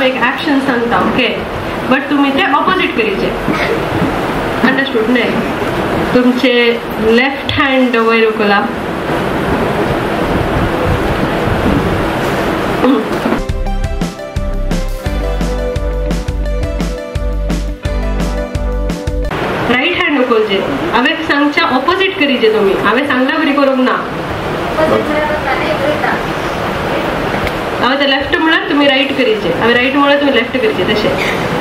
एक ऍक्शन सांगता okay but तुम्ही ते ऑपोजिट करीचे अंडरस्टूड नाही तुमचे लेफ्ट हँड वयर उकला राईट हँड उकलचे हांवें सांगच्या ऑपोजिट करीचे तुम्ही हांवें सांगला बरी करूंक ना हांवें ते लेफ्ट म्हळ्यार तुम्ही राईट करीचे हांवें राईट म्हळ्यार तुम्ही लेफ्ट करीचे तशें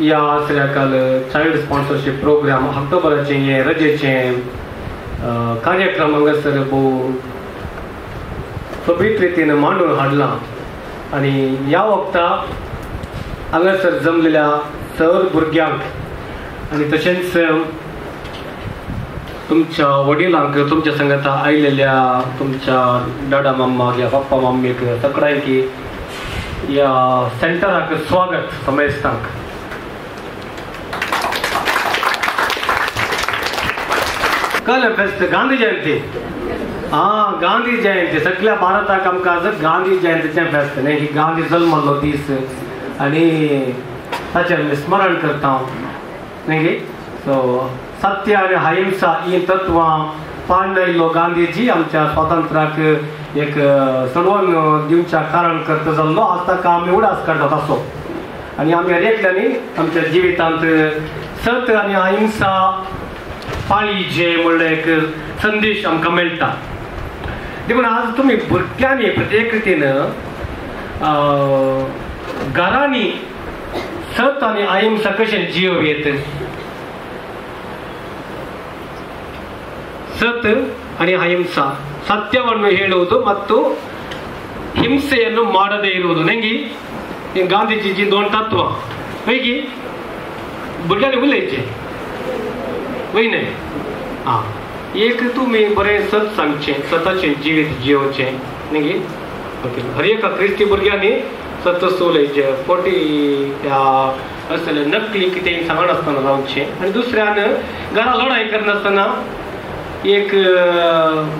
या श्रेयाकाल चाइल्ड स्पॉन्सरशिप प्रोग्राम ऑक्टोबराचे हे रजेचे कार्यक्रम हांगासर भोव सोबीत रितीन मांडून हाडला आणि ह्या वक्ताक हांगासर जमलेल्या सर भुरग्यांक आणि तशेंच तुमच्या वडिलांक तुमच्या संगता आयलेल्या तुमच्या डाडा मम्माक या पप्पा मम्मीक सगळ्यांकी या सेंटराक स्वागत समेस्तांक कल फेस्त गांधी जयंती गांधी जयंती सगळ्या भारताक आमकां गांधी जयंतीचें फेस्त न्ही की गांधी जल्मलो दीस आनी ताचें स्मरण करता न्ही सो सत्य आनी अहिंसा ही तत्वां पाळिल्लो गांधीजी आमच्या स्वातंत्र्याक एक सोडवून दिवच्या कारण करता जाल्लो आज ताका आमी उडास काडटात असो आनी आमी हर एकल्यांनी आमच्या जिवितांत सत्य आनी अहिंसा पाळीचे म्हणल्यार एक संदेश आमकां मेळटा देखून आज तुमी भुरग्यांनी प्रत्येक रितीन घरांनी सत आनी अहिंसा कशें जियोवेत ಸತ್ आणि ಅಹಿಂಸಾ ಸತ್ಯವನ್ನು ಹೇಳುವುದು ಮತ್ತು ಹಿಂಸೆಯನ್ನು ಮಾಡದೇ ಇರುವುದು ನಂಗೆ ಗಾಂಧೀಜಿ दोन तत्व पैकी भुरग्यांनी उलयचे वय न्ही एक तुम्ही बरें सत सांगचें सताचें जिवीत जियोवचें न्ही ओके हर एका क्रिस्ती भुरग्यांनी सतच उलयचें पोटी त्या असले नकली कितें सांगनासतना रावचें आनी दुसऱ्यान घरा लढाई करनासतना एक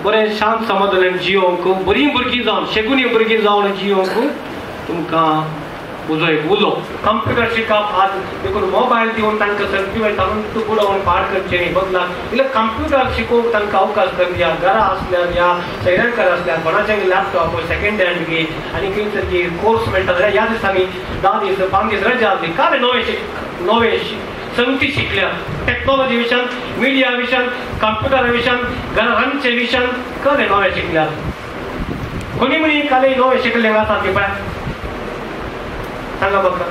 बरें शांत समाधानान जियोवंक बरीं भुरगीं जावन शेगुनी भुरगीं जावन जियोवंक तुमकां उजो एक उलो कंप्युटर शिकप आज देखून मोबायल दिवन तांकां सर्टिफिकेट घालून बुडोवन पाड करचें न्ही बदला इल्लें कंप्युटर शिकोवंक तांकां अवकाश करया घरा आसल्यार या सैरांकार आसल्यार कोणाचें लॅपटॉप सेकेंड हँड घे आनी खंयसर जी कोर्स मेळटा जाल्यार ह्या दिसांनी 10 दीस 5 दीस रजा आसली काय नवे संगती शिकल्या टेक्नॉलॉजी विशयान मिडिया विशयान कंप्युटर विशयान घरांचे विशयान कळे नवे शिकल्या कोणी म्हणी काले नवे शिकले आसात की पळय सांगा बघा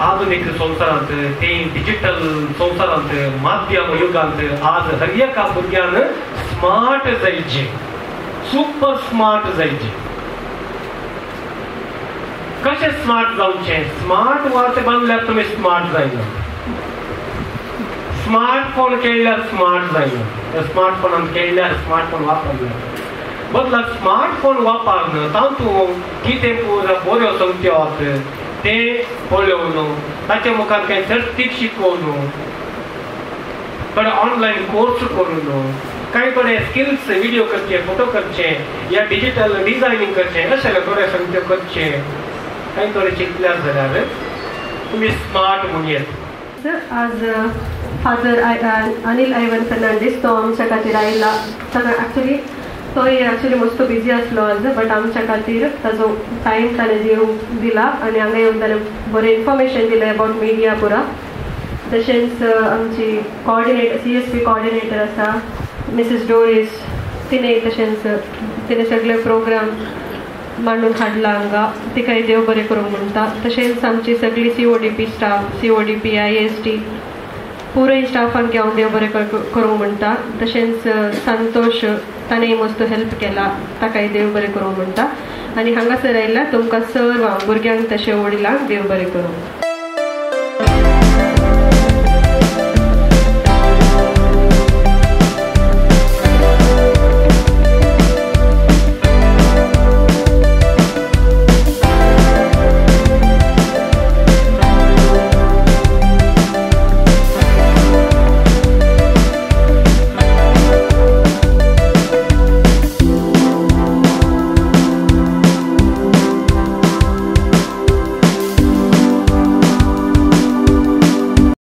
आधुनिक संवसारांत ते डिजिटल संवसारांत माध्यम युगांत आज हर एका भुरग्यान स्मार्ट जायचे सुपर स्मार्ट जायचे कशें स्मार्ट जावचें. स्मार्ट वर्ड बांदल्यार तुमी स्मार्ट जायना. स्मार्टफोन केळ्ळ्यार स्मार्ट जायना. स्मार्टफोनान केळ्ळ्यार स्मार्टफोन वापरला बदला स्मार्टफोन वापरन तातूंत कितें बऱ्यो संगती आसात तें पळोवन ताचे मुखार कांय सर्तीक शिकोवन थोडे ऑनलायन कोर्स करून काही थोडे स्किल्स व्हिडिओ करचे, फोटो करचे या डिजिटल डिझायनिंग करचे अशे थोडे संगत्यो करचे काही थोडे शिकल्यार जाल्यार तुमी स्मार्ट म्हणून येता. आज फादर अनिल आयवन फर्नांडीस तो आमच्या खातीर आयला. ॲक्च्युली तोय ॲक्च्युली मस्त बिझी आसलो आज, बट आमच्या खातीर ताजो टायम ताणें दिला आनी हांगा येवन ताणें बरें इन्फॉर्मेशन दिलें अबाउट मिडिया पुरा. तशेंच आमची कॉर्डिनेटर CSP कॉर्डिनेटर आसा मिसेस डोरीस, तिणें तशेंच तिणें सगळे प्रोग्राम मांडून हाडला हांगा, तिकाय देव बरें करूंक म्हणटा. तशेंच आमची सगळी CODP स्टाफ, CODP IST पुराय स्टाफांक हांव देव बरें करूंक म्हणटा. तशेंच संतोष ताणें मस्त हेल्प केला, ताकाय देव बरें करूंक म्हणटा. आनी हांगासर आयल्यार तुमकां सर्व भुरग्यांक तशें वडिलांक देव बरें करूं.